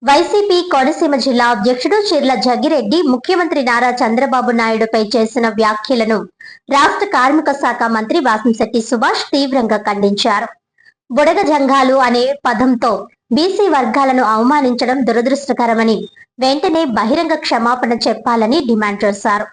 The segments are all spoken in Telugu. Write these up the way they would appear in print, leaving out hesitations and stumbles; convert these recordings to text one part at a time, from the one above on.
వైసీపీ కోనసీమ జిల్లా అధ్యక్షుడు చిర్ల జగ్గిరెడ్డి ముఖ్యమంత్రి నారా చంద్రబాబు నాయుడుపై చేసిన వ్యాఖ్యలను రాష్ట్ర కార్మిక శాఖ మంత్రి వాసంశెట్టి సుభాష్ తీవ్రంగా ఖండించారు. బుడగ జంగాలు అనే పదంతో బీసీ వర్గాలను అవమానించడం దురదృష్టకరమని వెంటనే బహిరంగ క్షమాపణ చెప్పాలని డిమాండ్ చేశారు.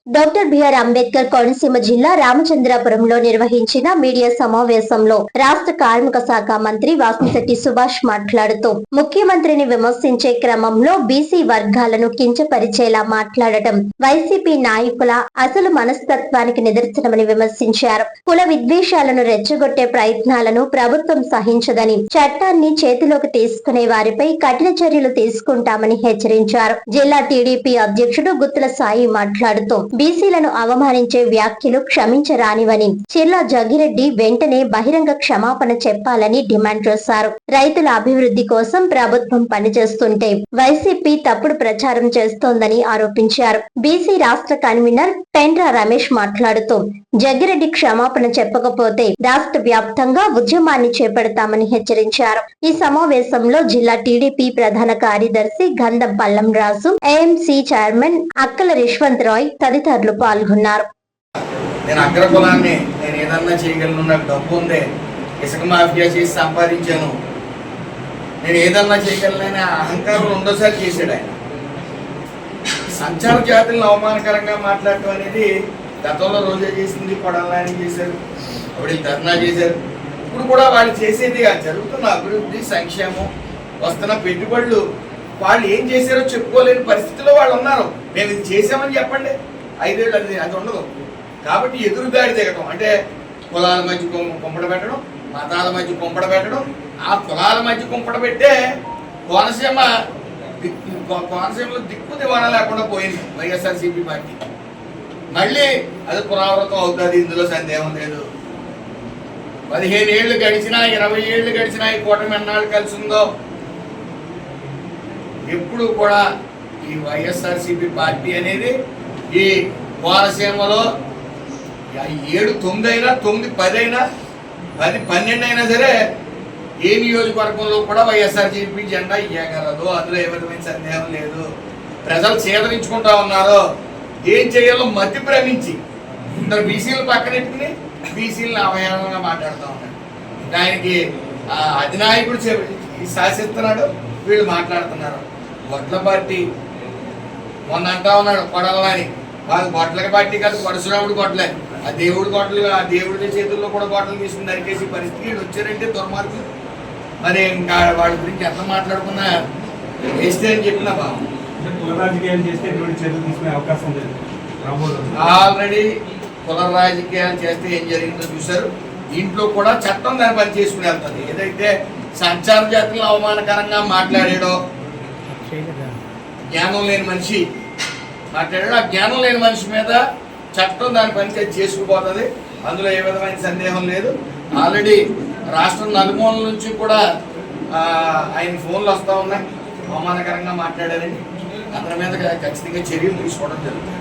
డాక్టర్ బిఆర్ అంబేద్కర్ కోనసీమ జిల్లా రామచంద్రాపురంలో నిర్వహించిన మీడియా సమావేశంలో రాష్ట్ర కార్మిక శాఖ మంత్రి వాసంశెట్టి సుభాష్ మాట్లాడుతూ ముఖ్యమంత్రిని విమర్శించే క్రమంలో బీసీ వర్గాలను కించపరిచేలా మాట్లాడటం వైసీపీ నాయకుల అసలు మనస్తత్వానికి నిదర్శనమని విమర్శించారు. కుల విద్వేషాలను రెచ్చగొట్టే ప్రయత్నాలను ప్రభుత్వం సహించదని, చట్టాన్ని చేతిలోకి తీసుకునే వారిపై కఠిన చర్యలు తీసుకుంటామని హెచ్చరించారు. జిల్లా టీడీపీ అధ్యక్షుడు గుత్తుల సాయి మాట్లాడుతూ బీసీలను అవమానించే వ్యాఖ్యలు క్షమించరానివని, చిర్ల జగ్గిరెడ్డి వెంటనే బహిరంగ క్షమాపణ చెప్పాలని డిమాండ్ చేశారు. రైతుల అభివృద్ధి కోసం ప్రభుత్వం పనిచేస్తుంటే వైసీపీ తప్పుడు ప్రచారం చేస్తోందని ఆరోపించారు. బీసీ రాష్ట్ర కన్వీనర్ పెండ్ర రమేష్ మాట్లాడుతూ జగ్గిరెడ్డి క్షమాపణ చెప్పకపోతే రాష్ట్ర వ్యాప్తంగా ఉద్యమాన్ని చేపడతామని హెచ్చరించారు. ఈ సమావేశంలో జిల్లా టీడీపీ ప్రధాన కార్యదర్శి గంధం పల్లం రాజు, ఏఎంసీ చైర్మన్ అక్కల రిష్వంత్ రాయ్ తదితరులు పాల్గొన్నారు. నేను అగ్రకులాన్ని, నేను ఏదన్నా చేయగలను, నాకు డబ్బు ఉంది, ఇసుక మాఫియా చేసి సంపాదించాను, నేను ఏదన్నా చేయగలనని అహంకారం రెండోసారి చేశాడు ఆయన. సంచార జాతులను అవమానకరంగా మాట్లాడటం అనేది గతంలో రోజే చేసింది, కొడాలని చేశారు, అప్పుడు ధర్నా చేశారు. ఇప్పుడు కూడా వాళ్ళు చేసేది జరుగుతున్న అభివృద్ధి, సంక్షేమం, వస్తున్న పెట్టుబడులు వాళ్ళు ఏం చేశారో చెప్పుకోలేని పరిస్థితిలో వాళ్ళు ఉన్నారు. మేము ఇది చేసామని చెప్పండి, 5 ఏళ్ళు అది ఉండదు. కాబట్టి ఎదురుదాడి దిగటం అంటే కులాల మధ్య కుంపడ పెట్టడం, మతాల మధ్య కుంపడ పెట్టడం, ఆ కులాల మధ్య కుంపడ పెట్టే కోనసీమలో దిక్కు దివాణా లేకుండా పోయింది వైఎస్ఆర్సీపీ పార్టీ. మళ్ళీ అది పునరావృతం అవుతుంది, ఇందులో సందేహం లేదు. 15 ఏళ్ళు గడిచినా, 20 ఏళ్ళు గడిచినా ఈ కూటమి ఎన్నాళ్ళు కలిసి ఉందో ఎప్పుడు కూడా ఈ వైఎస్ఆర్సీపీ పార్టీ అనేది ఈ కోనసీమలో 7, 9 అయినా, 9, 10 అయినా, 10, 12 అయినా సరే ఏ నియోజకవర్గంలో కూడా వైఎస్ఆర్సీపీ జెండా ఇయ్యగలదు, అందులో ఏ విధమైన సందేహం లేదు. ప్రజలు చేదరించుకుంటా ఉన్నారు. ఏం చేయాలో మతి భ్రమించి ఇద్దరు బీసీలు పక్కనెట్టుకుని బీసీలను అవహేళనగా మాట్లాడుతూ ఉన్నాడు. ఆయనకి అధినాయకుడు శాసిస్తున్నాడు, వీళ్ళు మాట్లాడుతున్నారు. గొడ్ల పార్టీ మొన్న అంటా ఉన్నాడు కొడాలని, వాళ్ళు గొడ్ల పార్టీ కాదు, పరశురాముడు గొడ్లే, ఆ దేవుడి గొడ్లు, ఆ దేవుడి చేతుల్లో కూడా గొడ్డలు తీసుకుని నరికేసి పరిస్థితి వీళ్ళు వచ్చారంటే దుర్మార్గులు. మరి ఇంకా వాళ్ళ గురించి ఎంత మాట్లాడుకున్నా వేస్తే అని చెప్పినా బాబు. ఆల్రెడీ కుల రాజకీయాలు చేస్తే ఏం జరిగిందో చూశారు. ఇంట్లో కూడా చట్టం దాన్ని పని చేసుకుని వెళ్తుంది. ఏదైతే సంచార జాతులను అవమానకరంగా మాట్లాడాడో, జ్ఞానం లేని మనిషి మాట్లాడాడు, ఆ జ్ఞానం లేని మనిషి మీద చట్టం దాని పని చేసుకుపోతుంది, అందులో ఏ విధమైన సందేహం లేదు. ఆల్రెడీ రాష్ట్రం నలుమూలల నుంచి కూడా ఆయన ఫోన్లు వస్తూ ఉన్నాయి, అవమానకరంగా మాట్లాడారని. అతని మీద ఖచ్చితంగా చర్యలు తీసుకోవడం జరుగుతుంది.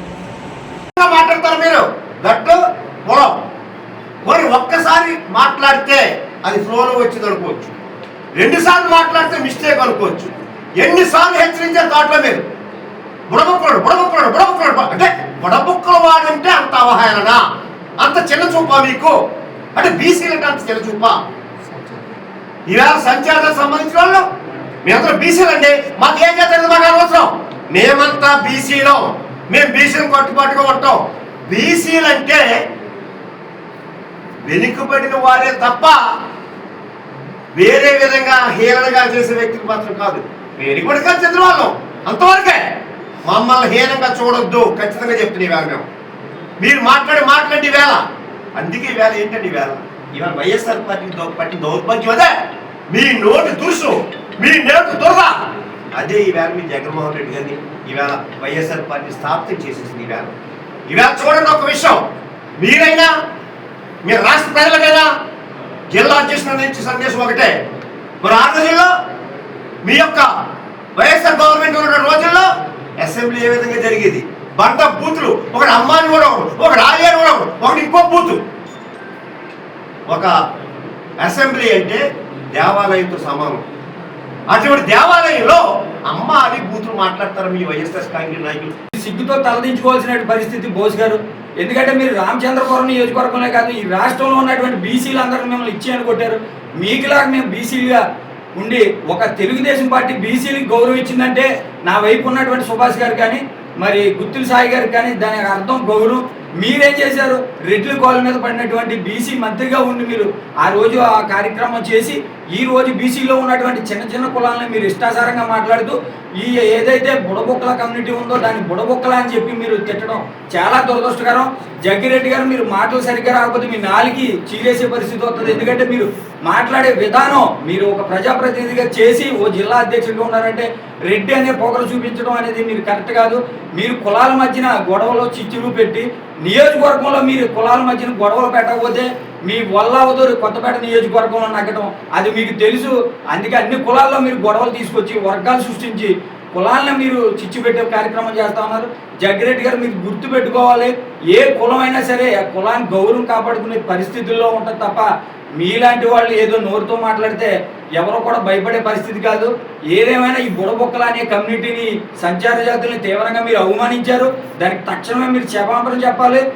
మాట్లాడతారు మీరు గట్టు పొలం మరి ఒక్కసారి మాట్లాడితే అది ఫ్లోలో వచ్చింది అనుకోవచ్చు, 2 సార్లు మాట్లాడితే మిస్టేక్ అనుకోవచ్చు. ఎన్నిసార్లు హెచ్చరించారు దాంట్లో మీరు బుడబుక్కడు అంటే బుడబుక్కల వాడంటే అంత అవహేళన, అంత చిన్న చూపా మీకు? అంటే బీసీలంటే అంత చిన్న చూపా? ఇవాళ సంచారాలకు సంబంధించిన వాళ్ళు మీ అందరూ బీసీలు అంటే మాకు ఏం చేస్తారు, మాకు అనవసరం, మేమంతా బీసీలో, మేము బీసీలు కట్టుబాటుగా ఉంటాం. బీసీలు అంటే వెనుకబడిన వారే తప్ప వేరే విధంగా హీనంగా చేసే వ్యక్తులు మాత్రం కాదు. వెనుకబడిగా చెందిన వాళ్ళం అంతవరకే. మమ్మల్ని హీనంగా చూడొద్దు, ఖచ్చితంగా చెప్తున్నా వేళ మేము. మీరు మాట్లాడి వేళ, అందుకే వేళ ఏంటండి ఇవాళ వైఎస్ఆర్ పార్టీ దౌర్భాగ్యం అదే. మీ నోటి దురుసు, మీ నేటి దురద అదే ఈవేళ మీ జగన్మోహన్ రెడ్డి గారిని ఈవేళ వైఎస్ఆర్ పార్టీ స్థాపితం చేసేసింది. ఈవేళ చూడండి ఒక విషయం, మీరైనా మీ రాష్ట్ర ప్రజలకైనా జిల్లా అధ్యక్షుడు ఇచ్చే సందేశం ఒకటే. మరి ఆ రోజుల్లో మీ యొక్క వైఎస్ఆర్ గవర్నమెంట్ ఉన్న రోజుల్లో అసెంబ్లీ ఏ విధంగా జరిగేది? బండ బూతులు, ఒకటి అమ్మాని కూడా ఒకటి ఆలియాని కూడా ఒకటి ఇంకో బూతు. ఒక అసెంబ్లీ అంటే దేవాలయంతో సమానం. అటువంటి దేవాలయంలో అమ్మ అవి బూతులు మాట్లాడతారు మీ వైఎస్ఆర్ కాంగ్రెస్ నాయకులు. సిగ్గుతో తలదించుకోవాల్సిన పరిస్థితి బోస్ గారు. ఎందుకంటే మీరు రామచంద్రపురం నియోజకవర్గంలో కాదు, ఈ రాష్ట్రంలో ఉన్నటువంటి బీసీలు అందరూ మిమ్మల్ని ఇచ్చేయని కొట్టారు. మీకులాగా మేము బీసీలుగా ఉండి ఒక తెలుగుదేశం పార్టీ బీసీలకు గౌరవం ఇచ్చిందంటే నా వైపు ఉన్నటువంటి సుభాష్ గారు కానీ మరి గుత్తుల సాయి గారికి కానీ దానికి అర్థం గౌరవం. మీరేం చేశారు? రెడ్ల కోళ్ళ మీద పడినటువంటి బీసీ మంత్రిగా ఉండి మీరు ఆ రోజు ఆ కార్యక్రమం చేసి ఈ రోజు బీసీలో ఉన్నటువంటి చిన్న చిన్న కులాలను మీరు ఇష్టాసారంగా మాట్లాడుతూ ఈ ఏదైతే బుడబొక్కల కమ్యూనిటీ ఉందో దాన్ని బుడబొక్కల అని చెప్పి మీరు తిట్టడం చాలా దురదృష్టకరం. జగ్గిరెడ్డి గారు మీరు మాటలు సరిగ్గా రాకపోతే మీ నాలుగు చీరేసే పరిస్థితి వస్తుంది. ఎందుకంటే మీరు మాట్లాడే విధానం మీరు ఒక ప్రజాప్రతినిధిగా చేసి ఓ జిల్లా అధ్యక్షుడిగా ఉన్నారంటే రెడ్డి అనే పొగరు చూపించడం అనేది మీరు కరెక్ట్ కాదు. మీరు కులాల మధ్యన గొడవలో చిచ్చులు పెట్టి నియోజకవర్గంలో మీరు కులాల మధ్యన గొడవలు పెట్టకపోతే మీ వల్లావదూరు కొత్తపేట నియోజకవర్గంలో నగ్గడం అది మీకు తెలుసు. అందుకే అన్ని కులాల్లో మీరు గొడవలు తీసుకొచ్చి వర్గాలు సృష్టించి కులాలను మీరు చిచ్చు పెట్టే కార్యక్రమం చేస్తా ఉన్నారు. జగ్గిరెడ్డి గారు మీరు గుర్తు పెట్టుకోవాలి, ఏ కులమైనా సరే ఆ కులాన్ని గౌరవం కాపాడుకునే పరిస్థితుల్లో ఉంటుంది తప్ప మీలాంటి వాళ్ళు ఏదో నోరుతో మాట్లాడితే ఎవరో కూడా భయపడే పరిస్థితి కాదు. ఏదేమైనా ఈ బుడబొక్కల అనే కమ్యూనిటీని సంచార జాతుల్ని తీవ్రంగా మీరు అవమానించారు. దానికి తక్షణమే మీరు క్షమాపణ చెప్పాలి.